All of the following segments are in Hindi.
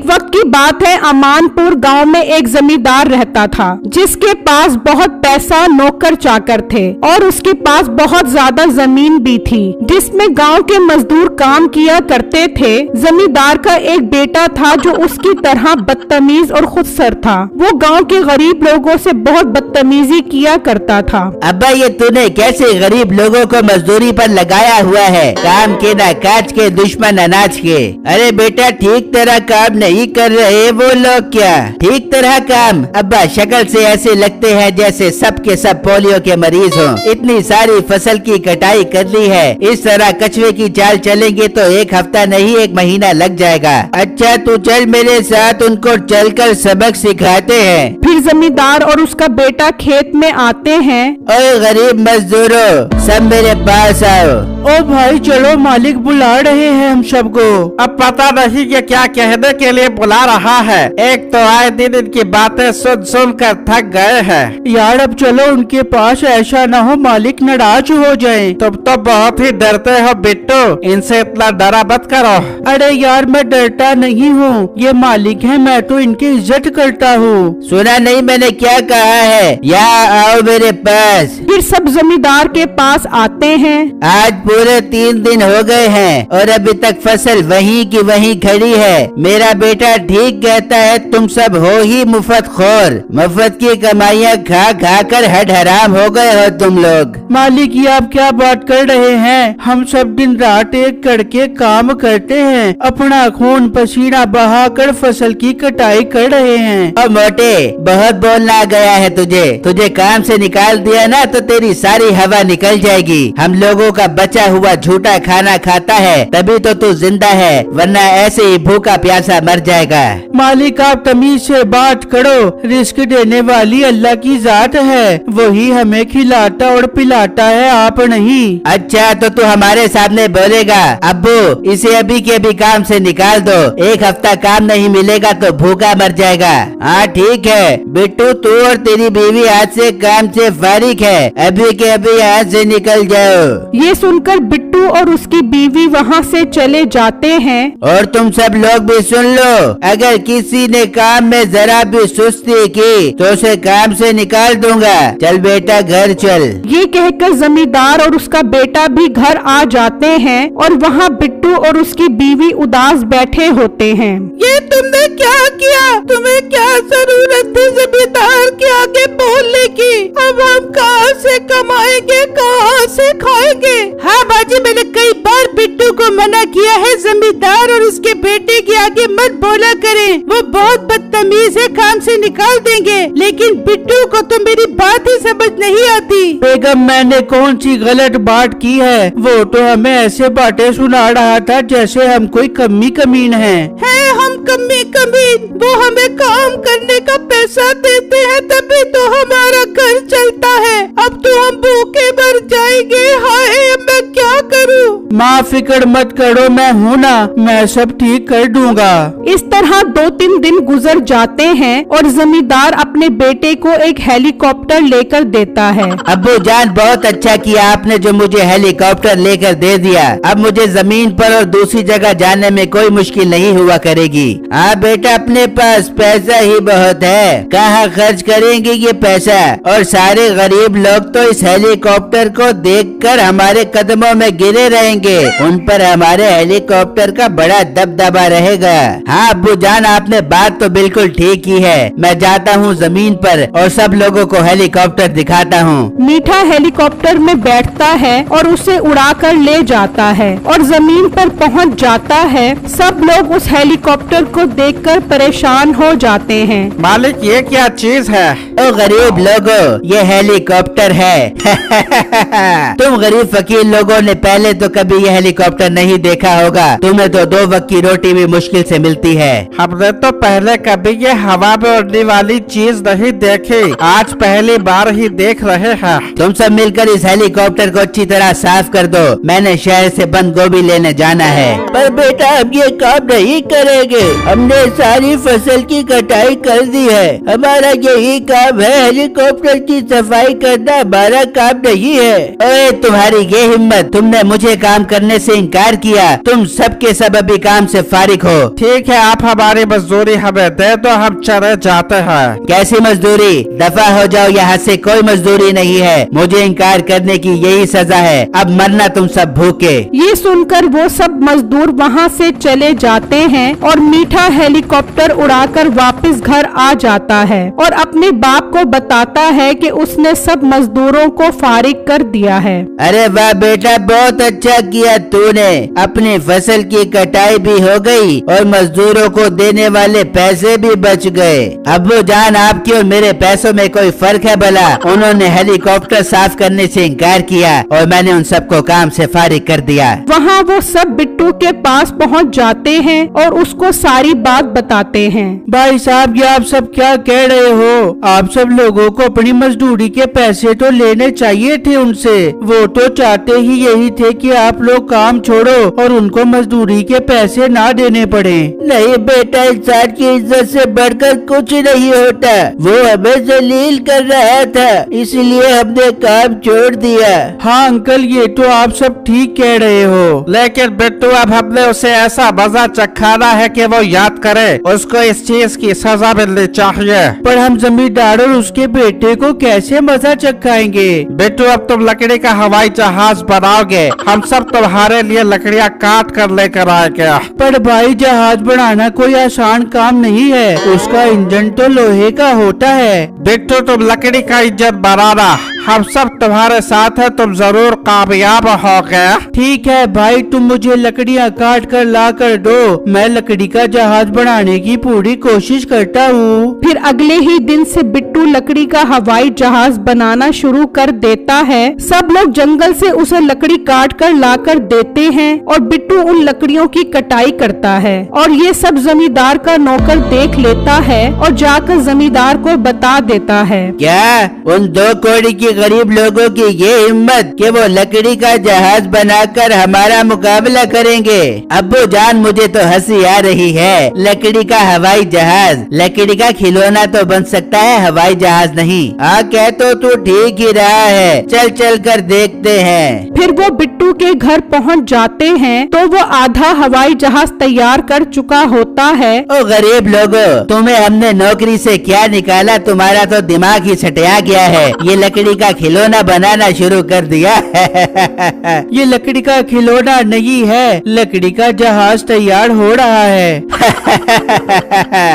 एक वक्त की बात है, अमानपुर गांव में एक जमींदार रहता था जिसके पास बहुत पैसा, नौकर चाकर थे और उसके पास बहुत ज्यादा जमीन भी थी जिसमें गांव के मजदूर काम किया करते थे। जमींदार का एक बेटा था जो उसकी तरह बदतमीज और खुदसर था। वो गांव के गरीब लोगों से बहुत बदतमीजी किया करता था। अब्बा, ये तूने कैसे गरीब लोगों को मजदूरी पर लगाया हुआ है? काम के ना काज के, दुश्मन अनाज के। अरे बेटा, ठीक तरह काम नहीं कर रहे वो लोग क्या? ठीक तरह काम? अब्बा, शक्ल से ऐसे लगते हैं जैसे सब के सब पोलियो के मरीज हों। इतनी सारी फसल की कटाई कर ली है, इस तरह कछुए की चाल चलेंगे तो एक हफ्ता नहीं 1 महीना लग जाएगा। अच्छा, तू चल मेरे साथ, उनको चलकर सबक सिखाते हैं। फिर जमींदार और उसका बेटा खेत में आते हैं। ओए गरीब मजदूरों, सब मेरे पास आओ। ओ भाई चलो, मालिक बुला रहे हैं हम सबको। अब पता नहीं ये क्या कहने के लिए बुला रहा है। एक तो आए दिन इनकी बातें सुन सुन कर थक गए हैं। यार अब चलो उनके पास, ऐसा ना हो मालिक नाराज हो जाए। तुम तो बहुत ही डरते हो बिट्टू, इनसे इतना डरा मत करो। अरे यार, मैं डरता नहीं हूँ, ये मालिक है, मैं तो इनकी इज्जत करता हूँ। सुना नहीं मैंने क्या कहा है? यहाँ आओ मेरे पास। फिर सब जमींदार के पास आते हैं। आज पूरे 3 दिन हो गए हैं और अभी तक फसल वहीं की वहीं खड़ी है। मेरा बेटा ठीक कहता है, तुम सब हो ही मुफ्त खोर। मुफ्त की कमाइयाँ खा खा कर हड हराम हो गए हो तुम लोग। मालिक, ये आप क्या बात कर रहे हैं? हम सब दिन रात एक करके काम करते हैं, अपना खून पसीना बहाकर फसल की कटाई कर रहे हैं। अब मोटे, बहुत बोलना आ गया है तुझे काम से निकाल दिया ना तो तेरी सारी हवा निकल जाएगी। हम लोगों का बचा हुआ झूठा खाना खाता है तभी तो तू जिंदा है, वरना ऐसे ही भूखा प्यासा मर जाएगा। मालिक, आप तमीज से बात करो, रिस्क देने वाली अल्लाह की जात है, वही हमें खिलाता और पिलाता है, आप नहीं। अच्छा, तो तू हमारे सामने बोलेगा? अब्बू, इसे अभी के अभी काम से निकाल दो, 1 हफ्ता काम नहीं मिलेगा तो भूखा मर जाएगा। हाँ ठीक है बिट्टू, तू और तेरी बीवी आज से काम से फारिग है, अभी के अभी यहाँ से निकल जाओ। ये सुनकर बिट्टू और उसकी बीवी वहाँ से चले जाते हैं। और तुम सब लोग भी सुन लो, अगर किसी ने काम में जरा भी सुस्ती की तो उसे काम से निकाल दूंगा। चल बेटा घर चल। ये कहकर जमींदार और उसका बेटा भी घर आ जाते हैं और वहाँ बिट्टू और उसकी बीवी उदास बैठे होते हैं। ये तुमने क्या किया? तुम्हें क्या जरूरत थी जमींदार के आगे बोलने की? अब हम कहाँ से कमाएंगे, कहाँ से खाएंगे? हाँ बाजी, मैंने कई बार बिट्टू को मना किया है, जमींदार और उसके बेटे के आगे मत बोला करें, वो बहुत बदतमीज है, काम से निकाल देंगे। लेकिन बिट्टू को तो मेरी बात ही समझ नहीं आती। बेगम, मैंने कौन सी गलत बात की है? वो तो हमें ऐसे बातें सुना रहा था जैसे हम कोई कमीन है हम कमीन? वो हमें काम करने का पैसा देते हैं तभी तो हमारा घर चलता है। अब तो हम भूखे मर जाएंगे। हाय, अब मैं क्या करूं? माँ फिक्र मत करो, मैं हूँ ना, मैं सब ठीक कर दूंगा। इस तरह 2-3 दिन गुजर जाते हैं और जमींदार अपने बेटे को एक हेलीकॉप्टर लेकर देता है। अब्बू जान, बहुत अच्छा किया आपने जो मुझे हेलीकॉप्टर लेकर दे दिया। अब मुझे जमीन पर और दूसरी जगह जाने में कोई मुश्किल नहीं हुआ करेगी। हाँ बेटा, अपने पास पैसा ही बहुत है, कहाँ खर्च करेंगे ये पैसा? और सारे गरीब लोग तो इस हेलीकॉप्टर को देखकर हमारे कदमों में गिरे रहेंगे, उन पर हमारे हेलीकॉप्टर का बड़ा दबदबा रहेगा। हाँ अब्बू जान, आपने बात तो बिल्कुल ठीक की है। मैं जाता हूँ जमीन पर और सब लोगों को हेलीकॉप्टर दिखाता हूँ। मीठा हेलीकॉप्टर में बैठता है और उसे उड़ाकर ले जाता है और जमीन पर पहुँच जाता है। सब लोग उस हेलीकॉप्टर को देखकर परेशान हो जाते हैं। मालिक, ये क्या चीज है? ओ गरीब लोगों, ये हेलीकॉप्टर है। तुम गरीब फकीर लोगों ने पहले तो कभी ये हेलीकॉप्टर नहीं देखा होगा, तुम्हें तो 2 वक्त की रोटी भी मुश्किल से मिलती है। हमने तो पहले कभी ये हवा में उड़ने वाली चीज नहीं देखी, आज पहली बार ही देख रहे हैं। तुम सब मिलकर इस हेलीकॉप्टर को अच्छी तरह साफ कर दो, मैंने शहर से बंद गोभी लेने जाना है। पर बेटा, हम ये काम नहीं करेंगे। हमने सारी फसल की कटाई कर दी है। हमारा यही काम है, हेलीकॉप्टर की सफाई करना हमारा काम नहीं है। ओए तुम्हारी ये हिम्मत, तुमने मुझे काम करने से इनकार किया। तुम सबके सब अभी काम से फारिग हो। ठीक है, आप हमारी मजदूरी हमें दे दो, हम चले जाते हैं। कैसी मजदूरी? दफा हो जाओ यहाँ से, कोई मजदूरी नहीं है। मुझे इनकार करने की यही सजा है। अब मरना तुम सब भूखे। ये सुनकर वो सब मजदूर वहाँ से चले जाते हैं और मीठा हेलीकॉप्टर उड़ाकर वापस घर आ जाता है और अपने बाप को बताता है कि उसने सब मजदूरों को फारिग कर दिया है। अरे वाह बेटा, बहुत अच्छा किया तूने। अपनी फसल की कटाई भी हो गई और मजदूरों को देने वाले पैसे भी बच गए। अब्बू जान, आपके और मेरे पैसों में कोई फर्क है भला? उन्होंने हेलीकॉप्टर साफ करने से इनकार किया और मैंने उन सबको काम से फारिग कर दिया। वहाँ वो सब बिट्टू के पास पहुँच जाते हैं और उसको सारी बात बताते हैं। भाई साहब, ये आप सब क्या कह रहे हो? आप सब लोगों को अपनी मजदूरी के पैसे तो लेने चाहिए थे उनसे। वो तो चाहते ही यही थे कि आप लोग काम छोड़ो और उनको मजदूरी के पैसे ना देने पड़े। नहीं बेटा, इंसान की इज्जत से बढ़कर कुछ नहीं होता। वो हमें जलील कर रहा था, इसलिए हमने काम छोड़ दिया। हाँ अंकल, ये तो आप सब ठीक कह रहे हो। लेकिन बिट्टू, अब हमने उसे ऐसा मजा चखाना है कि वो याद करे। उसको इस चीज की सजा मिलनी चाहिए। पर हम जमींदार और उसके बेटे को कैसे मजा चखाएंगे? बिट्टू, अब तुम लकड़ी का हवाई जहाज बनाओगे, हम सब तुम्हारे लिए लकड़ियाँ काट कर लेकर आएंगे। पर भाई, जहाज बनाना कोई आसान काम नहीं है, उसका इंजन तो लोहे का होता है। बिट्टू, तुम लकड़ी का इंजन बनाना, हम सब तुम्हारे साथ है, तुम जरूर कामयाब होगे। ठीक है भाई, तुम मुझे लकड़ियाँ काट कर ला कर दो, मैं लकड़ी का जहाज बनाने की पूरी कोशिश करता हूँ। फिर अगले ही दिन से बिट्टू लकड़ी का हवाई जहाज बनाना शुरू कर देता है। सब लोग जंगल से उसे लकड़ी काट कर ला कर देते हैं और बिट्टू उन लकड़ियों की कटाई करता है और ये सब जमींदार का नौकर देख लेता है और जाकर जमींदार को बता देता है। क्या उन 2 कौड़ी की गरीब लोगों की ये हिम्मत कि वो लकड़ी का जहाज बनाकर हमारा मुकाबला करेंगे? अब्बू जान, मुझे तो हंसी आ रही है। लकड़ी का हवाई जहाज, लकड़ी का खिलौना तो बन सकता है, हवाई जहाज नहीं। हाँ, कह तो तू ठीक ही रहा है। चल चल कर देखते हैं। फिर वो बिट्टू के घर पहुंच जाते हैं तो वो आधा हवाई जहाज तैयार कर चुका होता है। ओ गरीब लोगों, तुम्हें हमने नौकरी से क्या निकाला? तुम्हारा तो दिमाग ही सटिया गया है। ये लकड़ी का खिलौना बनाना शुरू कर दिया। ये लकड़ी का खिलौना नहीं है, लकड़ी का जहाज तैयार हो रहा है।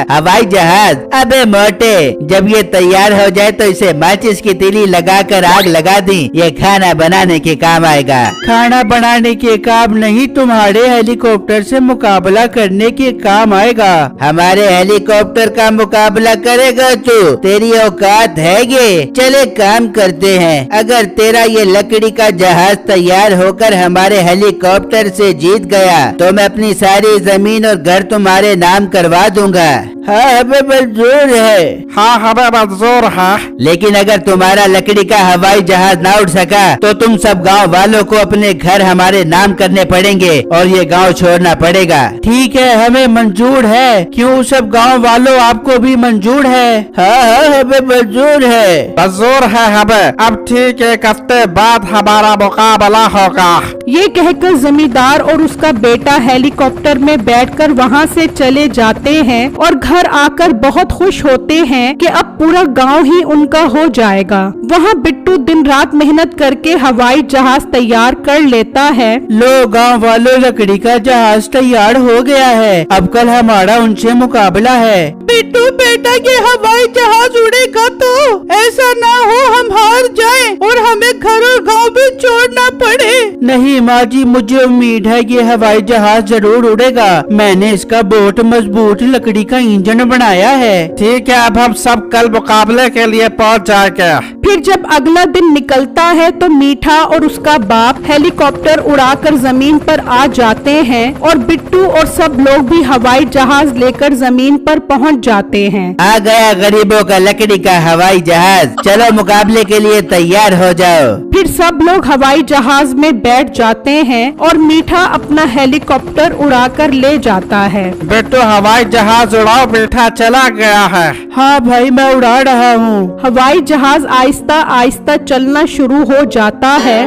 हवाई जहाज? अबे मोटे, जब ये तैयार हो जाए तो इसे माचिस की तीली लगाकर आग लगा दी, ये खाना बनाने के काम आएगा। खाना बनाने के काम नहीं, तुम्हारे हेलीकॉप्टर से मुकाबला करने के काम आएगा। हमारे हेलीकॉप्टर का मुकाबला करेगा तू? तेरी औकात है ये? चले काम करते हैं। अगर तेरा ये लकड़ी का जहाज तैयार होकर हमारे हेलीकॉप्टर से जीत गया तो मैं अपनी सारी जमीन और घर तुम्हारे नाम करवा दूंगा। हाँ, हमें मंजूर है। हाँ, हमें मंजूर है। लेकिन अगर तुम्हारा लकड़ी का हवाई जहाज ना उड़ सका तो तुम सब गांव वालों को अपने घर हमारे नाम करने पड़ेंगे और ये गांव छोड़ना पड़ेगा। ठीक है, हमें मंजूर है। क्यों सब गांव वालों, आपको भी मंजूर है? हाँ हाँ, हमें मंजूर है। मंजूर है हमें। अब ठीक है, 1 हफ्ते बाद हमारा मुकाबला होगा। ये कहकर जमींदार और उसका बेटा हेलीकॉप्टर में बैठकर वहाँ से चले जाते हैं और घर आकर बहुत खुश होते हैं कि अब पूरा गांव ही उनका हो जाएगा। वहाँ बिट्टू दिन रात मेहनत करके हवाई जहाज तैयार कर लेता है। लो गांव वालों, लकड़ी का जहाज तैयार हो गया है। अब कल हमारा उनसे मुकाबला है। बिट्टू बेटा, ये हवाई जहाज उड़ेगा तो ऐसा ना हो हम हार जाएं और हमें घर और गांव भी छोड़ना पड़े। नहीं माँ जी, मुझे उम्मीद है ये हवाई जहाज जरूर उड़ेगा। मैंने इसका बहुत मजबूत लकड़ी का इंजन बनाया है। ठीक है, अब हम सब कल मुकाबले के लिए पहुंच जाएंगे। फिर जब अगला दिन निकलता है तो मीठा और उसका बाप हेलीकॉप्टर उड़ाकर जमीन पर आ जाते हैं और बिट्टू और सब लोग भी हवाई जहाज लेकर जमीन पर पहुंच जाते हैं। आ गया गरीबों का लकड़ी का हवाई जहाज। चलो मुकाबले के लिए तैयार हो जाओ। फिर सब लोग हवाई जहाज में बैठ जाते हैं और मीठा अपना हेलीकॉप्टर उड़ाकर ले जाता है। बिट्टू हवाई जहाज उड़ाओ, मीठा चला गया है। हाँ भाई मैं उड़ा रहा हूँ। हवाई जहाज आहिस्ता आहिस्ता चलना शुरू हो जाता है।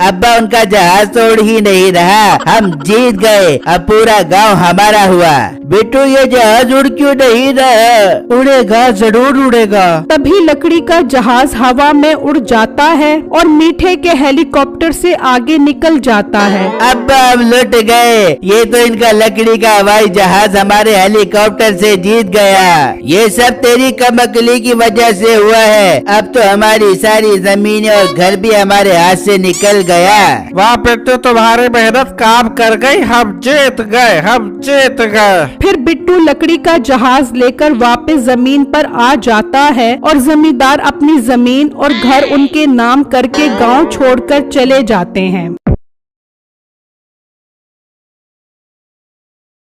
अब्बा उनका जहाज तो उड़ ही नहीं रहा, हम जीत गए, अब पूरा गांव हमारा हुआ। बिट्टू ये जहाज उड़ क्यों नहीं रहा? उड़ेगा, जरूर उड़ेगा। तभी लकड़ी का जहाज हवा में उड़ जाता है और मीठे के हेलीकॉप्टर से आगे निकल जाता है। अब्बा हम लुट गए, ये तो इनका लकड़ी का हवाई जहाज हमारे हेलीकॉप्टर से जीत गया। ये सब तेरी कमअक्ली की वजह से हुआ है। अब तो हमारी सारी जमीनें और घर भी हमारे हाथ से निकल गया। वाह बिट्टू, तुम्हारी मेहनत काम कर गई, हम जीत गए, हम जीत गए। फिर बिट्टू लकड़ी का जहाज लेकर वापस जमीन पर आ जाता है और जमींदार अपनी जमीन और घर उनके नाम करके गांव छोड़कर चले जाते हैं।